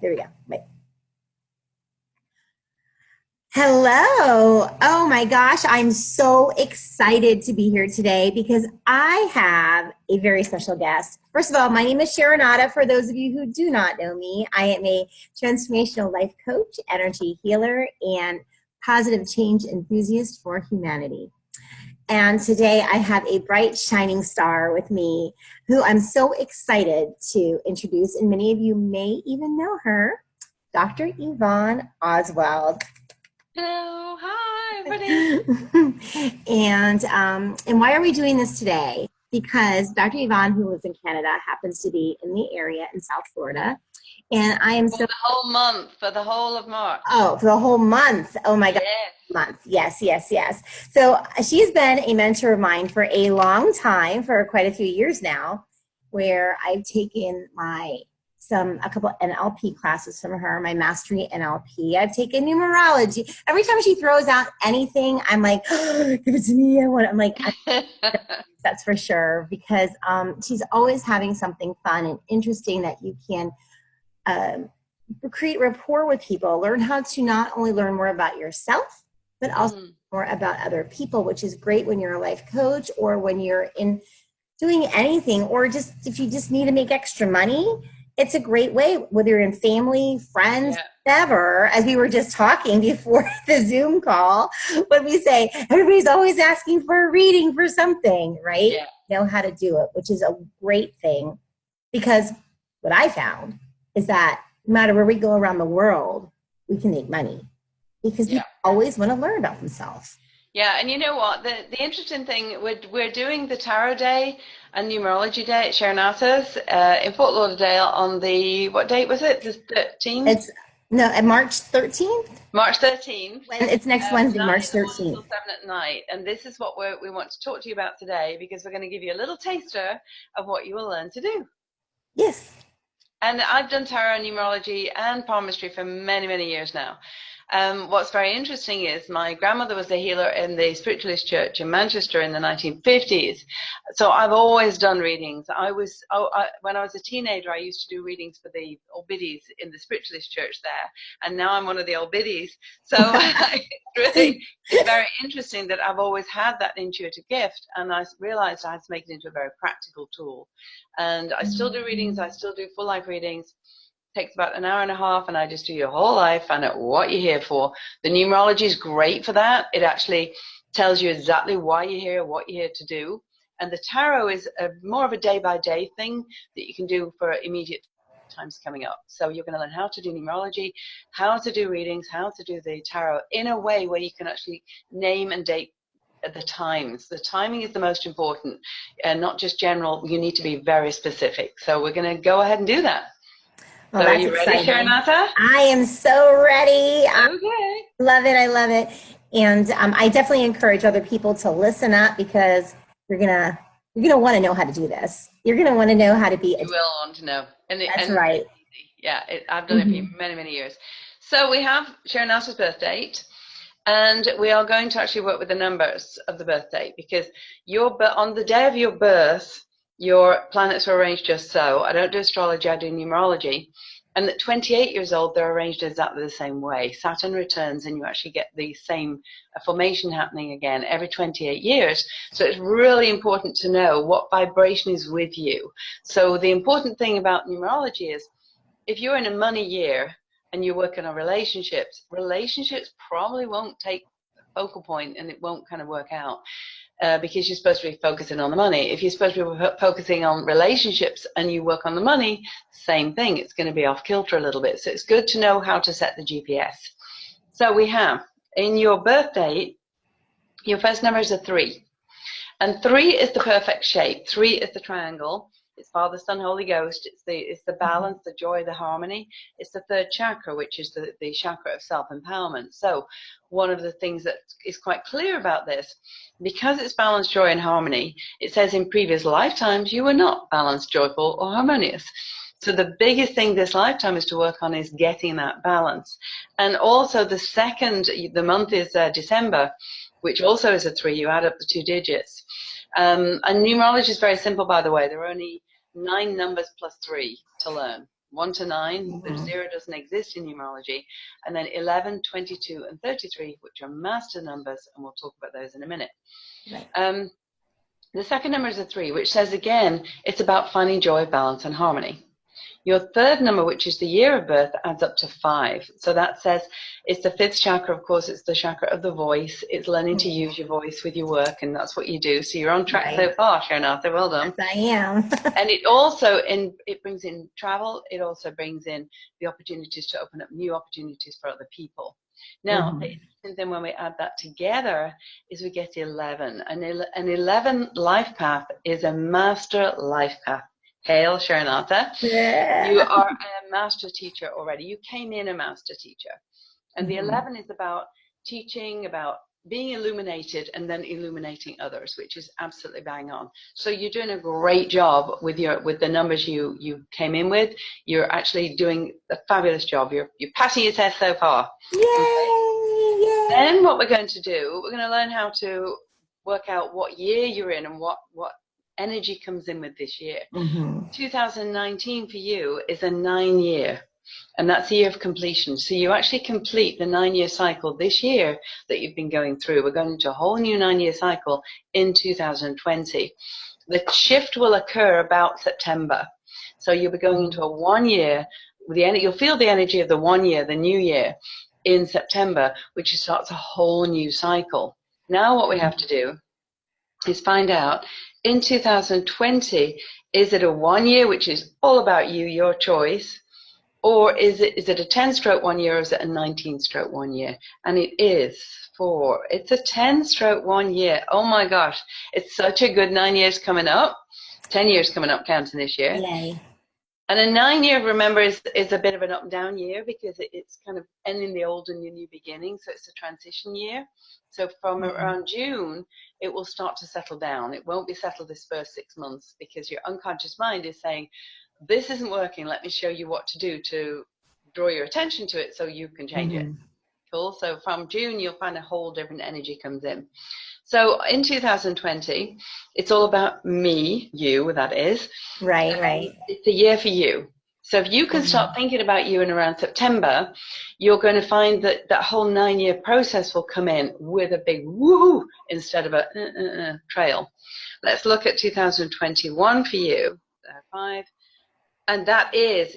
There we go. Wait. Hello. Oh my gosh, I'm so excited to be here today because I have a very special guest. First of all, my name is Sharonata. For those of you who do not know me, I am a transformational life coach, energy healer, and positive change enthusiast for humanity. And today I have a bright, shining star with me who I'm so excited to introduce, and many of you may even know her, Dr. Yvonne Oswald. Hello, hi, everybody. And why are we doing this today? Because Dr. Yvonne, who lives in Canada, happens to be in the area in South Florida. And I am For the whole month, for the whole of March. Oh, for the whole month. Oh my God. Yes. Month. Yes, yes, yes. So she's been a mentor of mine for a long time, for quite a few years now, where I've taken a couple NLP classes from her, my mastery NLP. I've taken numerology. Every time she throws out anything, I'm like, oh, give it to me. I'm like, that's for sure, because she's always having something fun and interesting that you can create rapport with people, learn how to not only learn more about yourself, but also more about other people, which is great when you're a life coach or when you're in doing anything, or just if you just need to make extra money. It's a great way, whether you're in family, friends, whatever. As we were just talking before the Zoom call, when we say everybody's always asking for a reading for something, right? Yeah. Know how to do it, which is a great thing, because what I found is that no matter where we go around the world, we can make money because people always want to learn about themselves. Yeah, and you know what? The interesting thing, we're doing the Tarot Day and Numerology Day at Sharonata's in Fort Lauderdale on the, what date was it? The 13th? It's March 13th. March 13th. It's next Wednesday, March 13th. Until 7 at night. And this is what we want to talk to you about today, because we're going to give you a little taster of what you will learn to do. Yes. And I've done tarot, numerology, and palmistry for many, many years now. What's very interesting is my grandmother was a healer in the Spiritualist Church in Manchester in the 1950s. So I've always done readings. When I was a teenager, I used to do readings for the old biddies in the Spiritualist Church there. And now I'm one of the old biddies. So it's very interesting that I've always had that intuitive gift. And I realized I had to make it into a very practical tool. And I still do readings. I still do full life readings. Takes about an hour and a half, and I just do your whole life, find out what you're here for. The numerology is great for that. It actually tells you exactly why you're here, what you're here to do. And the tarot is more of a day-by-day thing that you can do for immediate times coming up. So you're going to learn how to do numerology, how to do readings, how to do the tarot in a way where you can actually name and date the times. The timing is the most important, and not just general. You need to be very specific. So we're going to go ahead and do that. Well, So are you ready, Sharonata? I am so ready. Okay. Love it. I love it. And I definitely encourage other people to listen up, because you're gonna want to know how to do this. You're gonna want to know how to be. You will want to know. That's right. Yeah, I've done it for many, many years. So we have Sharonata's birth date, and we are going to actually work with the numbers of the birth date, because on the day of your birth, your planets are arranged just so. I don't do astrology, I do numerology. And at 28 years old, they're arranged exactly the same way. Saturn returns and you actually get the same formation happening again every 28 years. So it's really important to know what vibration is with you. So the important thing about numerology is, if you're in a money year and you're working on relationships probably won't take a focal point, and it won't kind of work out. Because you're supposed to be focusing on the money. If you're supposed to be focusing on relationships and you work on the money, same thing. It's going to be off kilter a little bit. So it's good to know how to set the GPS. So we have, in your birth date, your first number is a 3. And 3 is the perfect shape. 3 is the triangle. It's Father, Son, Holy Ghost. It's the balance, the joy, the harmony. It's the third chakra, which is the chakra of self-empowerment. So one of the things that is quite clear about this, because it's balance, joy, and harmony, it says in previous lifetimes you were not balanced, joyful, or harmonious. So the biggest thing this lifetime is to work on is getting that balance. And also the month is December, which also is a 3. You add up the 2 digits. And numerology is very simple, by the way. There are only 9 numbers plus 3 to learn. 1 to 9, there's 0 doesn't exist in numerology, and then 11, 22, and 33, which are master numbers, and we'll talk about those in a minute. Right. The second number is a 3, which says, again, it's about finding joy, balance, and harmony. Your third number, which is the year of birth, adds up to 5. So that says it's the 5th chakra. Of course, it's the chakra of the voice. It's learning to use your voice with your work, and that's what you do. So you're on track so far, Sharonatha. Well done. Yes, I am. And it also, it brings in travel. It also brings in the opportunities to open up new opportunities for other people. Now, the interesting thing when we add that together is we get 11. And an 11 life path is a master life path. Hail, Sharonatha. Yeah. You are a master teacher already. You came in a master teacher. And the 11 is about teaching, about being illuminated, and then illuminating others, which is absolutely bang on. So you're doing a great job with the numbers you came in with. You're actually doing a fabulous job. You're passing your test so far. Yay! Okay. Yay! Then what we're going to do, we're going to learn how to work out what year you're in and what energy comes in with this year. 2019 for you is a 9-year, and that's the year of completion. So you actually complete the 9-year cycle this year that you've been going through. We're going into a whole new 9-year cycle in 2020. The shift will occur about September. So you'll be going into a 1 year. You'll feel the energy of the 1 year, the new year, in September, which starts a whole new cycle. Now what we have to do is find out, in 2020, is it a 1 year, which is all about you, your choice, or is it a 10-stroke 1 year, or is it a 19-stroke 1 year? And it's a 10-stroke 1 year. Oh my gosh, it's such a good 9 years coming up, 10 years coming up, counting this year. Yay. And a 9-year, remember, is a bit of an up and down year, because it's kind of ending the old and the new beginning. So it's a transition year. So from around June, it will start to settle down. It won't be settled this first 6 months, because your unconscious mind is saying, this isn't working. Let me show you what to do to draw your attention to it so you can change it. Cool. So from June, you'll find a whole different energy comes in. So in 2020, it's all about me, you, that is. Right. It's a year for you. So if you can start thinking about you in around September, you're going to find that that whole 9-year process will come in with a big woohoo instead of a trail. Let's look at 2021 for you. 5. And that is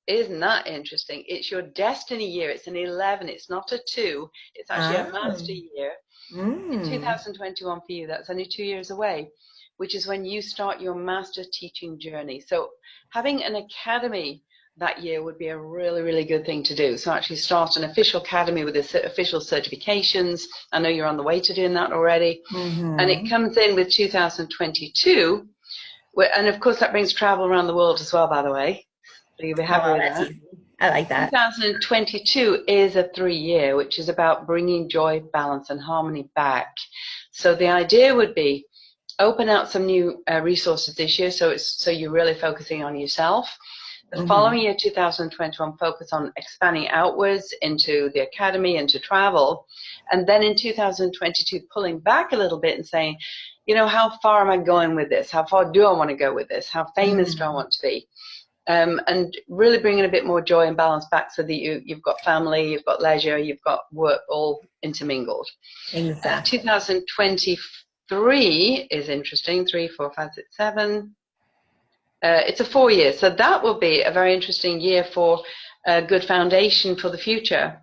isn't that interesting? It's your destiny year. It's an 11. It's not a 2. It's actually a master year. In 2021 for you, that's only 2 years away, which is when you start your master teaching journey. So having an academy that year would be a really, really good thing to do. So actually start an official academy with official certifications. I know you're on the way to doing that already. And it comes in with 2022. And of course, that brings travel around the world as well, by the way. So you'll be happy with that. Easy. I like that. 2022 is a 3-year, which is about bringing joy, balance, and harmony back. So the idea would be open out some new resources this year. So you're really focusing on yourself. The following year, 2021, focus on expanding outwards into the academy, into travel. And then in 2022, pulling back a little bit and saying, how far am I going with this? How far do I want to go with this? How famous do I want to be? And really bringing a bit more joy and balance back, so that you've got family, you've got leisure, you've got work all intermingled. Exactly. 2023 is interesting. 3, 4, 5, 6, 7. It's a 4-year. So that will be a very interesting year for a good foundation for the future.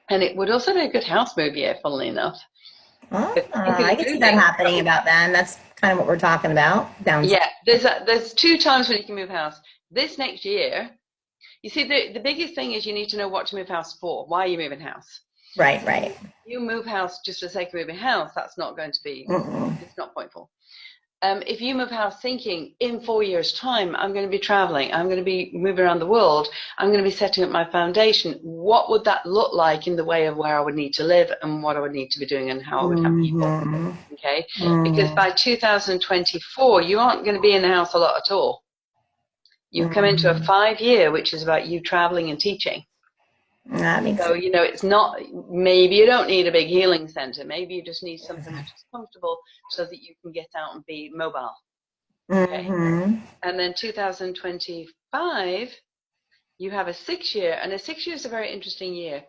And it would also be a good house move year, funnily enough. I can see that happening about then. That's kind of what we're talking about. Yeah, there's 2 times when you can move house. This next year, you see, the biggest thing is you need to know what to move house for. Why are you moving house? Right. You move house just for the sake of moving house, that's not going to be, it's not pointful. If you move house thinking, in 4 years' time, I'm going to be traveling, I'm going to be moving around the world, I'm going to be setting up my foundation, what would that look like in the way of where I would need to live and what I would need to be doing and how I would have people, okay? Because by 2024, you aren't going to be in the house a lot at all. You come into a 5-year, which is about you traveling and teaching. That makes sense. It's not, maybe you don't need a big healing center. Maybe you just need something which is comfortable so that you can get out and be mobile. Okay. And then 2025 you have a 6-year, and a 6 year is a very interesting year.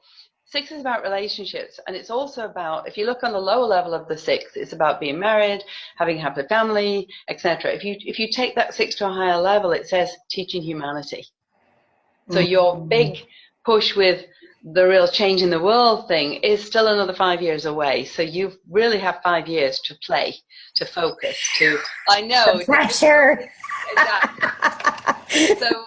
6 is about relationships, and it's also about, if you look on the lower level of the 6, it's about being married, having a happy family, etc. If you take that 6 to a higher level, it says teaching humanity. So your big push with the real change in the world thing is still another 5 years away. So you really have 5 years to play, to focus, to, I know. The pressure. Exactly. So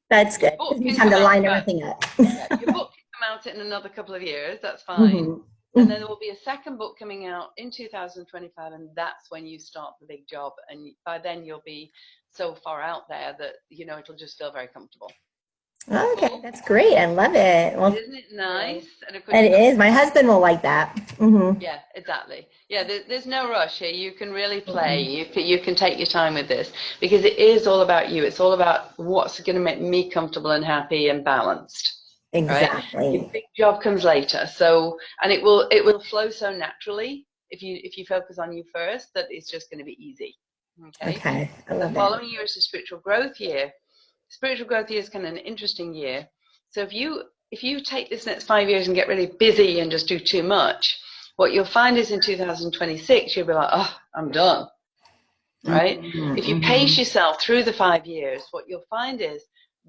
that's good. Gives me time to line everything up. Yeah, your book can come out in another couple of years. That's fine. And then there will be a second book coming out in 2025, and that's when you start the big job. And by then you'll be so far out there that, you know, it'll just feel very comfortable. Okay, cool. That's great. I love it. Well, isn't it nice? And of course, it is. My husband will like that. Yeah, exactly. Yeah, there's no rush here. You can really play. You can take your time with this, because it is all about you. It's all about what's going to make me comfortable and happy and balanced. Exactly. Right? Your big job comes later. So, and it will flow so naturally if you focus on you first, that it's just going to be easy. Okay. I love the following year is a spiritual growth year. Spiritual growth year is kind of an interesting year. So if you take this next 5 years and get really busy and just do too much, what you'll find is in 2026, you'll be like, oh, I'm done. Right? If you pace yourself through the 5 years, what you'll find is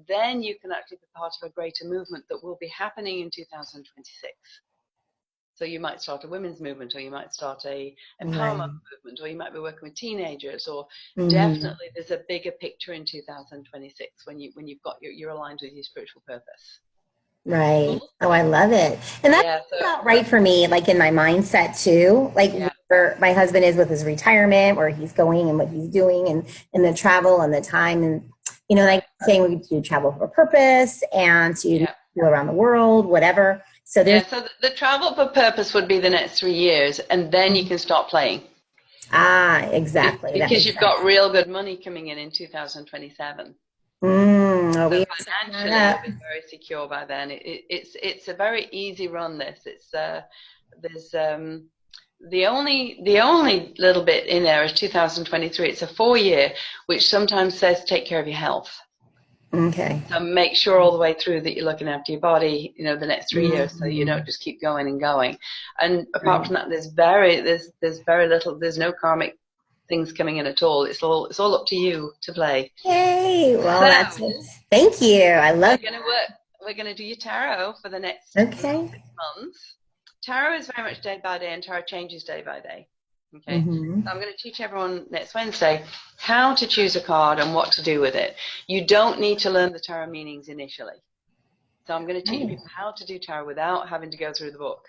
then you can actually be part of a greater movement that will be happening in 2026. So you might start a women's movement, or you might start a empowerment movement, or you might be working with teenagers, or definitely there's a bigger picture in 2026 when you've got you're aligned with your spiritual purpose. Right. Oh, I love it. And that's about right for me, like in my mindset too, like where my husband is with his retirement, where he's going and what he's doing, and the travel and the time, and, you know, like saying we do travel for a purpose and to go around the world, whatever. So so the travel for purpose would be the next 3 years, and then you can start playing. Exactly. Because you've got real good money coming in 2027. So financially, you'll be very secure by then. It's a very easy run. There's the only little bit in there is 2023. It's a 4-year, which sometimes says take care of your health. Okay. So make sure all the way through that you're looking after your body, you know, the next 3 years, so you don't just keep going and going. And apart from that, there's very little, there's no karmic things coming in at all. It's all up to you to play. Hey, well, that's it. Thank you. I love it. We're gonna do your tarot for the next 6 months. Tarot is very much day by day, and tarot changes day by day. Okay, so I'm going to teach everyone next Wednesday how to choose a card and what to do with it. You don't need to learn the tarot meanings initially. So I'm going to teach people how to do tarot without having to go through the book.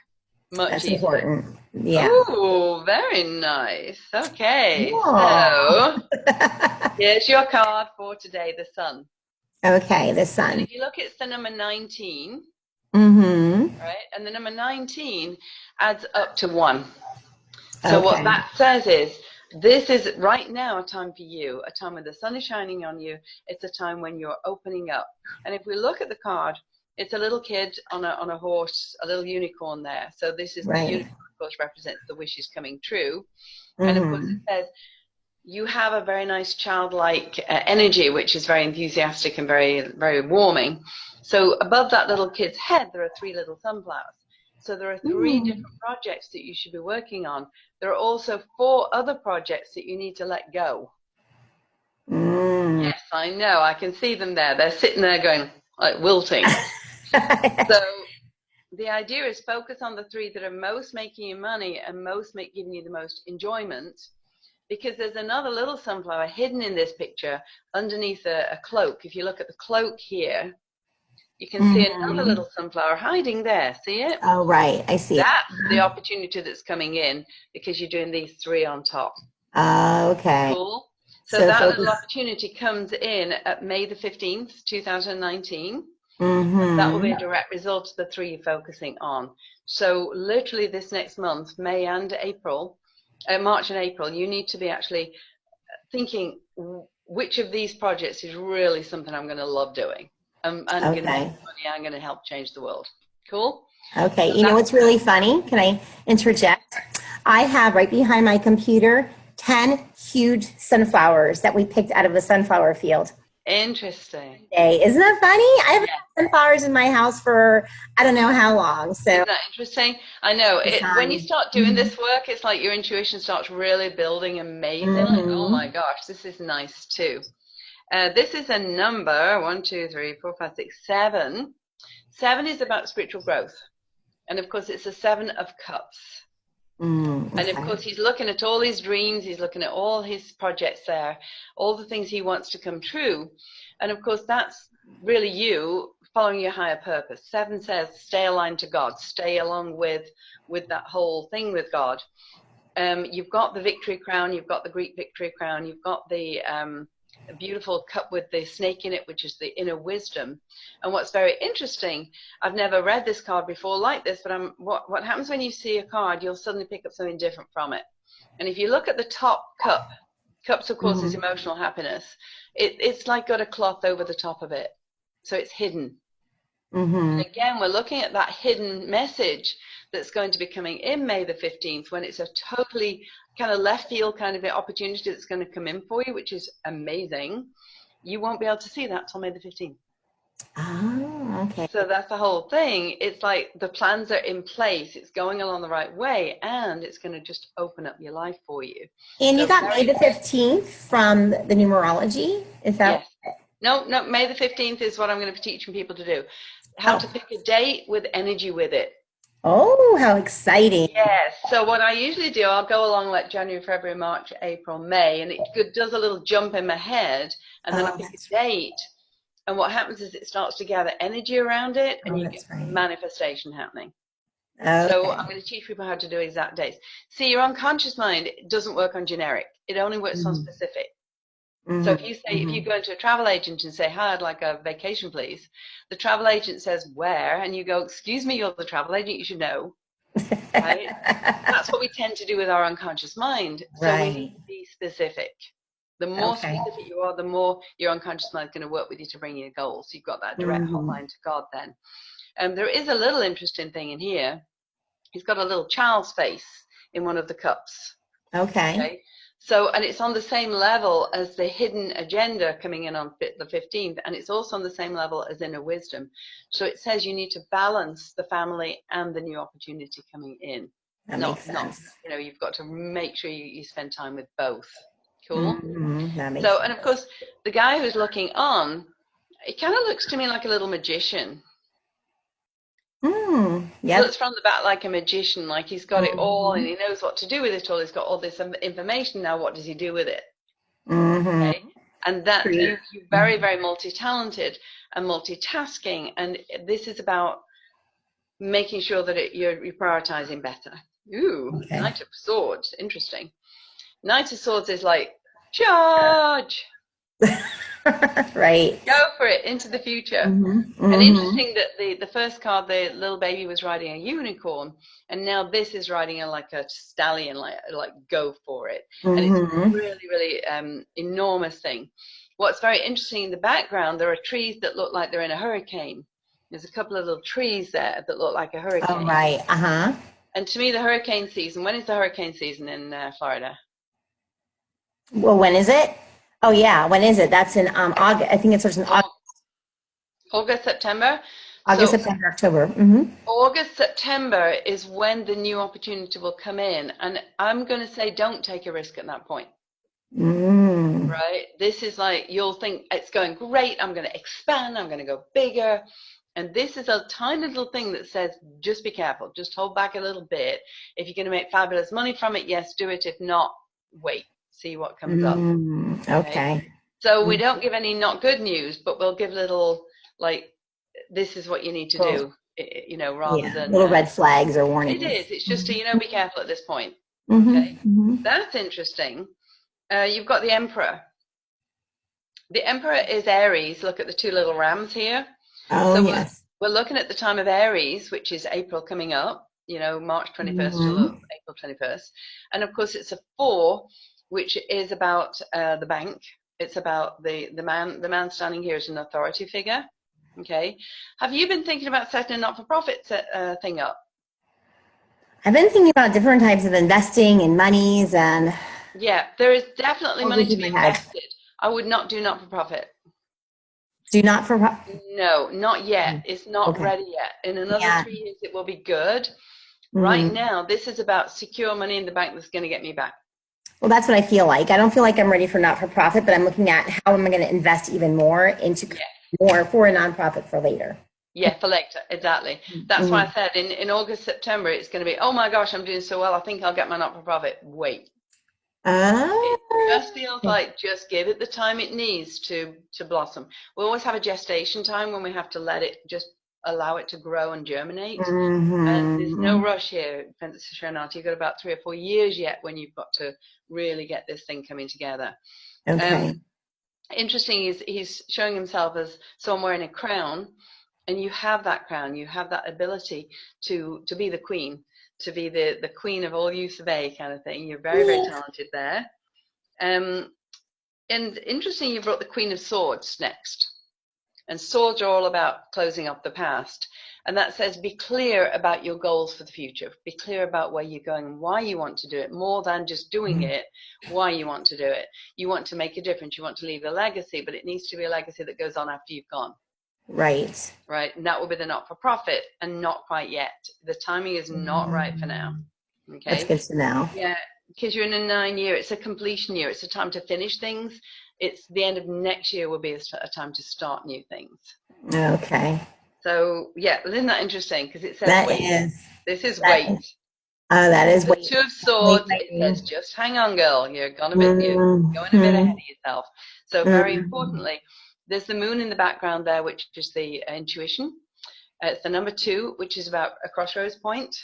That's easier. Important. Yeah. Oh, very nice. Okay. Aww. So here's your card for today, the Sun. Okay, the Sun. And if you look, it's the number 19. Right? And the number 19 adds up to 1. So what that says is, this is right now a time for you, a time when the sun is shining on you. It's a time when you're opening up. And if we look at the card, it's a little kid on a horse, a little unicorn there. So this is the unicorn, of course, represents the wishes coming true. And of course it says, you have a very nice childlike energy, which is very enthusiastic and very, very warming. So above that little kid's head, there are 3 little sunflowers. So there are 3 different projects that you should be working on. There are also 4 other projects that you need to let go. Yes, I know. I can see them there. They're sitting there going, like, wilting. So the idea is focus on the 3 that are most making you money and most giving you the most enjoyment, because there's another little sunflower hidden in this picture underneath a cloak. If you look at the cloak here, you can see another little sunflower hiding there. See it? Oh, right. I see That's the opportunity that's coming in, because you're doing these 3 on top. Okay. Cool. So that little opportunity comes in at May the 15th, 2019. That will be a direct result of the 3 you're focusing on. So literally this next month, May and April, March and April, you need to be actually thinking which of these projects is really something I'm going to love doing. I'm going to make money. I'm going to help change the world. Cool? Okay. So you know what's really funny? Can I interject? I have right behind my computer 10 huge sunflowers that we picked out of a sunflower field. Interesting. Day. Isn't that funny? I've Yeah. had sunflowers in my house for I don't know how long. So Isn't that interesting? I know it's when you time. start doing this work, it's like your intuition starts really building amazing. Like, oh my Mm-hmm. gosh, this is nice too. This is a number 1, 2, 3, 4, 5, 6, 7. 7 is about spiritual growth. And of course, it's a 7 of cups. And of Okay. course, he's looking at all his dreams, he's looking at all his projects there, all the things he wants to come true. And of course, that's really you following your higher purpose. 7 says, stay aligned to God, stay along with that whole thing with God. You've got the victory crown, you've got the Greek victory crown, you've got the beautiful cup with the snake in it, which is the inner wisdom. And what's very interesting, I've never read this card before like this, but what happens when you see a card, you'll suddenly pick up something different from it. And if you look at the top cup, cups of course is emotional happiness, it's like got a cloth over the top of it, so it's hidden. Mm-hmm. And again, we're looking at that hidden message that's going to be coming in May the 15th, when it's a totally kind of left field kind of opportunity that's going to come in for you, which is amazing. You won't be able to see that till May the 15th. Oh, okay. So that's the whole thing. It's like the plans are in place. It's going along the right way, and it's going to just open up your life for you. And you So got May the 15th from the numerology? Is that? yes. No, May the 15th is what I'm going to be teaching people to do. How to pick a date with energy with it. Oh, how exciting. Yes. So what I usually do, I'll go along like January, February, March, April, May, and it does a little jump in my head, and then I pick a date. And what happens is it starts to gather energy around it, and you get manifestation happening. Okay. So I'm going to teach people how to do exact dates. See, your unconscious mind doesn't work on generic. It only works on specific. So if you say, if you go into a travel agent and say, hi, I'd like a vacation, please, the travel agent says, where? And you go, excuse me, you're the travel agent, you should know. Right? That's what we tend to do with our unconscious mind. So we need to be specific. The more specific you are, the more your unconscious mind is going to work with you to bring you goals. You've got that direct hotline to God then. There is a little interesting thing in here. He's got a little child's face in one of the cups. Okay. So, and it's on the same level as the hidden agenda coming in on the 15th, and it's also on the same level as inner wisdom. So it says you need to balance the family and the new opportunity coming in. That makes sense. You know, you've got to make sure you spend time with both. Cool. That makes So, sense. and of course, the guy who's looking on, it kind of looks to me like a little magician. Yeah. Looks from the back like a magician, like he's got it all and he knows what to do with it all. He's got all this information. Now, what does he do with it? Okay. And that you're very, very multi-talented and multitasking. And this is about making sure that you're prioritizing better. Ooh, Knight of Swords. Interesting. Knight of Swords is like, charge. Right. Go for it into the future. And interesting that the first card, the little baby was riding a unicorn, and now this is riding like a stallion, like go for it. And it's a really, really enormous thing. What's very interesting in the background, there are trees that look like they're in a hurricane. There's a couple of little trees there that look like a hurricane. Oh, right. And to me, the hurricane season, when is the hurricane season in Florida? Well, when is it? Oh, yeah. When is it? That's in August. I think it starts in August. August, September. August, September, October. August, September is when the new opportunity will come in. And I'm going to say, don't take a risk at that point. Right? This is like, you'll think it's going great. I'm going to expand. I'm going to go bigger. And this is a tiny little thing that says, just be careful. Just hold back a little bit. If you're going to make fabulous money from it, yes, do it. If not, wait. See what comes up. Okay. So we don't give any not good news, but we'll give little, like, this is what you need to do, you know, rather than little red flags or warnings. It is. It's just to, you know, be careful at this point. Okay. That's interesting. You've got the Emperor. The Emperor is Aries. Look at the two little rams here. Oh, so yes. We're looking at the time of Aries, which is April coming up, you know, March 21st to April 21st. And of course, it's a 4, which is about the bank. It's about the man standing here is an authority figure. Okay. Have you been thinking about setting a not-for-profit thing up? I've been thinking about different types of investing and monies and. Yeah, there is definitely money to be invested. I would not do not-for-profit. Do not for. No, not yet. It's not Okay. ready yet. In another Yeah. 3 years, it will be good. Right Hmm. now, this is about secure money in the bank that's going to get me back. Well, that's what I feel like. I don't feel like I'm ready for not for profit, but I'm looking at how am I going to invest even more into Yeah. more for a nonprofit for later. Yeah, for later. Exactly. That's why I Hmm. said in August, September, it's going to be, oh my gosh, I'm doing so well. I think I'll get my not-for-profit. Wait. Ah, It just feels like just give it the time it needs to blossom. We always have a gestation time when we have to let it just allow it to grow and germinate. And there's no hmm. rush here, Princess Shonata. You've got about 3 or 4 years yet when you've got to really get this thing coming together. Okay. Interesting, he's showing himself as someone wearing a crown, and you have that crown. You have that ability to be the queen, to be the queen of all you survey kind of thing. You're very, very Yeah. talented there. Um, and interesting, you brought the Queen of Swords next. And swords are all about closing up the past. And that says be clear about your goals for the future. Be clear about where you're going and why you want to do it, more than just doing it, why you want to do it. You want to make a difference. You want to leave a legacy, but it needs to be a legacy that goes on after you've gone. Right. Right? And that will be the not-for-profit, and not quite yet. The timing is not right for now. That's Okay? good to know. Yeah, because you're in a 9 year, it's a completion year. It's a time to finish things. It's the end of next year will be a time to start new things. Okay. So yeah, isn't that interesting? Because it says That wait. is This is that wait. is that is The wait. Two of Definitely Swords, it says waiting. just hang on, girl. You're going a bit ahead Hmm. of yourself. So very importantly, there's the moon in the background there, which is the intuition. It's the number 2, which is about a crossroads point.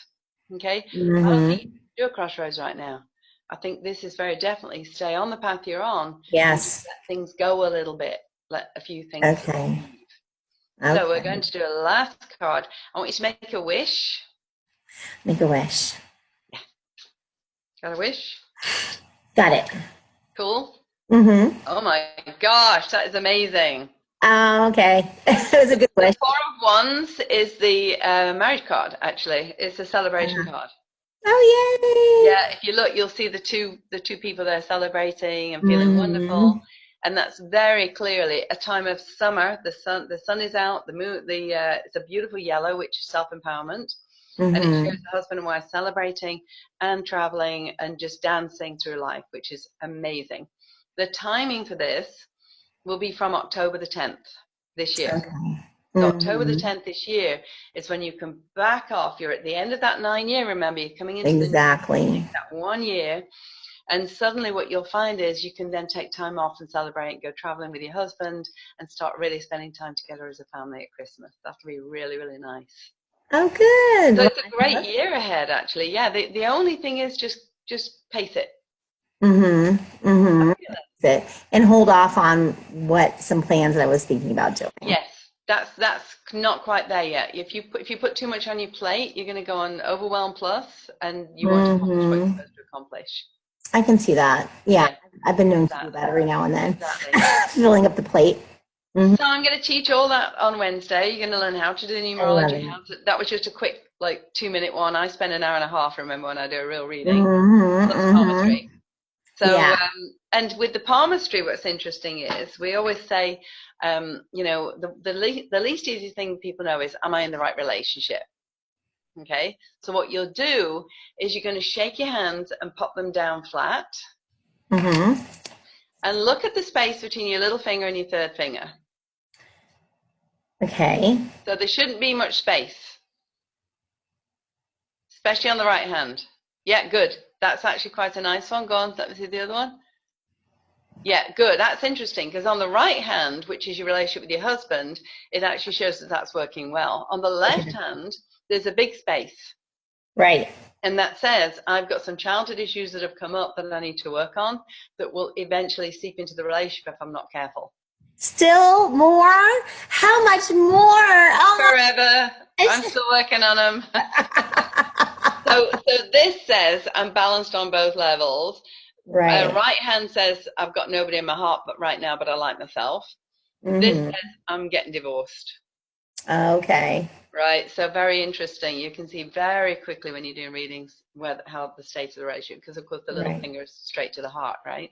Okay, I don't think you Hmm. can do a crossroads right now. I think this is very definitely stay on the path you're on and just Yes. let things go a little bit. Let a few things Okay. leave. So we're going Okay. to do a last card. I want you to make a wish. Make a wish. Got a wish? Got it. Cool. Mm-hmm. Oh my gosh, that is amazing. Oh, okay. It was a good The wish. Four of Wands is the marriage card, actually. It's a celebration card. Oh, Yeah, if you look, you'll see the two people there celebrating and yay. feeling Mm-hmm. wonderful, and that's very clearly a time of summer. The sun is out. The moon, it's a beautiful yellow, which is self-empowerment, and it shows Mm-hmm. the husband and wife celebrating and traveling and just dancing through life, which is amazing. The timing for this will be from October the 10th this year. Okay. So October the Mm-hmm. 10th this year is when you can back off. You're at the end of that 9 year. Remember, you're coming into the Exactly. that 1 year, and suddenly what you'll find is you can then take time off and celebrate, go traveling with your husband, and start really spending time together as a family at Christmas. That'll be really, really nice. Oh, good. So Well, it's a great year ahead, actually. Yeah, the only thing is just pace it. mm-hmm. Mm-hmm. It. And hold off on what some plans that I was thinking about doing. Yes, that's not quite there yet. If you put too much on your plate, you're going to go on overwhelm plus, and you won't accomplish what you're Mm-hmm. supposed to accomplish. I can see that. Yeah. Yeah, I've been known to do exactly, that every now and then. exactly. Filling up the plate. Mm-hmm. So I'm going to teach all that on Wednesday. You're going to learn how to do the I love numerology. it. That was just a quick, like 2 minute one. I spend an hour and a half. Remember when I do a real reading, Mm-hmm. plus Mm-hmm. palmistry. So, Yeah. and with the palmistry, what's interesting is we always say, the least easy thing people know is, am I in the right relationship? Okay. So what you'll do is you're going to shake your hands and pop them down flat, Mm-hmm. and look at the space between your little finger and your third finger. Okay. So there shouldn't be much space, especially on the right hand. Yeah, good. That's actually quite a nice one. Go on, let me see the other one. Yeah, good. That's interesting because on the right hand, which is your relationship with your husband, it actually shows that that's working well. On the left Okay. hand, there's a big space. Right. And that says, I've got some childhood issues that have come up that I need to work on that will eventually seep into the relationship if I'm not careful. Still more? How much more? Oh Forever. I'm still working on them. So this says I'm balanced on both levels. right. Right hand says I've got nobody in my heart but right now, but I like myself. This Mm-hmm. says I'm getting divorced. Okay. Right, so very interesting. You can see very quickly when you're doing readings how the state of the relationship, because of course the little Right. finger is straight to the heart, right?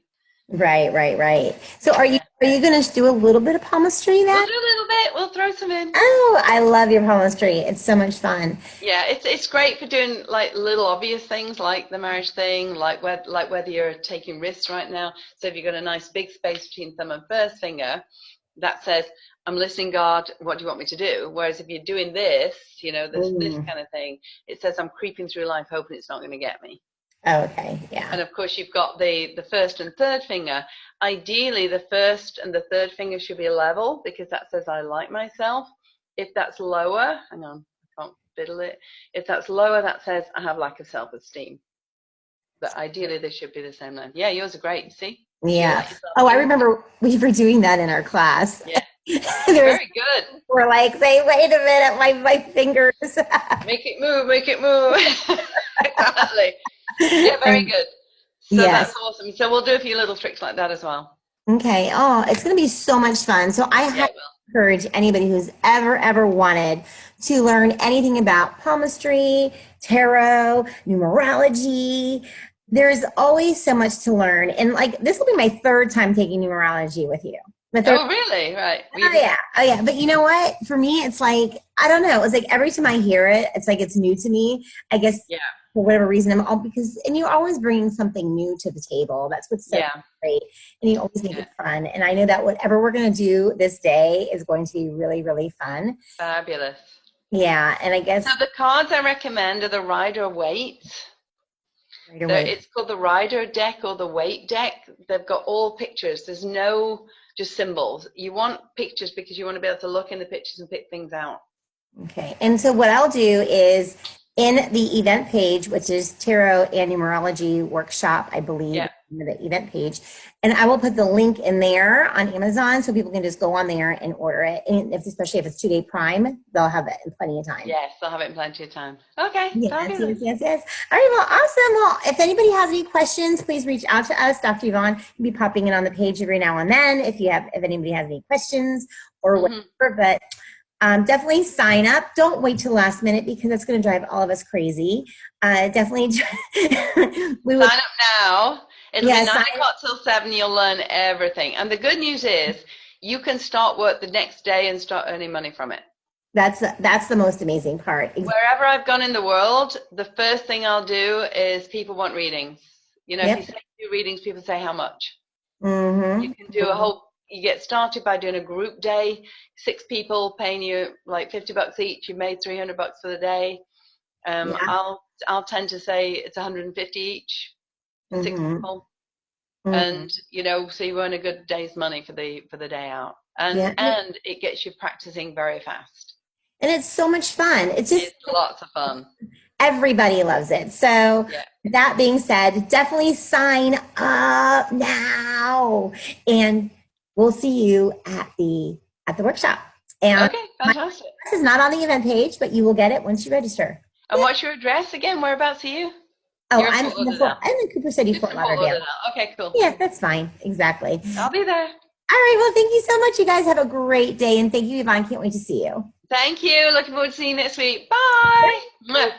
Right, right, right. So are Yeah. you going to do a little bit of palmistry We'll then? do a little bit. We'll throw some in. Oh, I love your palmistry. It's so much fun. Yeah, it's great for doing like little obvious things like the marriage thing, like whether you're taking risks right now. So if you've got a nice big space between thumb and first finger, that says, I'm listening, God, what do you want me to do? Whereas if you're doing this, this Mm. kind of thing, it says I'm creeping through life hoping it's not going to get me. Okay, yeah. And of course you've got the first and third finger. Ideally the first and the third finger should be level because that says I like myself. If that's lower, hang on, I can't fiddle it. If that's lower, that says I have lack of self-esteem. But ideally they should be the same length. Yeah, yours are great. See? You Yeah. let yourself Oh, I think. remember we were doing that in our class. Yeah, There's very good. we're like, say, wait a minute, my fingers. Make it move, make it move. Exactly. Yeah, very And good. So that's yes. awesome. So we'll do a few little tricks like that as well. Okay. Oh, it's going to be so much fun. So I Yeah, highly it will. encourage anybody who's ever wanted to learn anything about palmistry, tarot, numerology. There's always so much to learn. And like, this will be my third time taking numerology with you. My third. Oh, really? Right. Oh yeah. Oh yeah. But you know what? For me, it's like, I don't know. It's like every time I hear it, it's like it's new to me. I guess Yeah. for whatever reason, I'm all because, and you're always bringing something new to the table. That's what's so Yeah. great. And you always make Yeah. it fun. And I know that whatever we're going to do this day is going to be really fun. Fabulous. Yeah. And I So guess the cards I recommend are the Rider Waite. right away. It's called the Rider deck or the Waite deck. They've got all pictures. There's no just symbols. You want pictures because you want to be able to look in the pictures and pick things out. Okay. And so what I'll do is in the event page, which is Tarot and Numerology Workshop, I believe, Yeah. the event page, and I will put the link in there on Amazon so people can just go on there and order it. And especially if it's 2-day Prime, they'll have it in plenty of time. Yes, I'll have it in plenty of time. Okay, Yes, fabulous. yes. All right, well, awesome. Well, if anybody has any questions, please reach out to us. Dr. Yvonne will be popping in on the page every now and then if anybody has any questions or whatever. But definitely sign up. Don't wait till the last minute because that's going to drive all of us crazy. Definitely, we would Sign up now. It'll yeah, be 9 o'clock till 7. You'll learn everything. And the good news is you can start work the next day and start earning money from it. That's the most amazing part. Wherever I've gone in the world, the first thing I'll do is people want readings. If you say do readings, people say how much. Mm-hmm. You can do you get started by doing a group day, 6 people paying you like $50 each. You made $300 for the day. I'll tend to say it's 150 each for 6 people. And so you earn a good day's money for the day out. And it gets you practicing very fast. And it's so much fun. It's lots of fun. Everybody loves it. So that being said, definitely sign up now, and we'll see you at the workshop. And okay, fantastic. This is not on the event page, but you will get it once you register. And what's your address again? Whereabouts are you? Oh, I'm in Cooper City, Fort Lauderdale. Okay, cool. Yeah, that's fine. Exactly. I'll be there. All right. Well, thank you so much. You guys have a great day. And thank you, Yvonne. Can't wait to see you. Thank you. Looking forward to seeing you next week. Bye.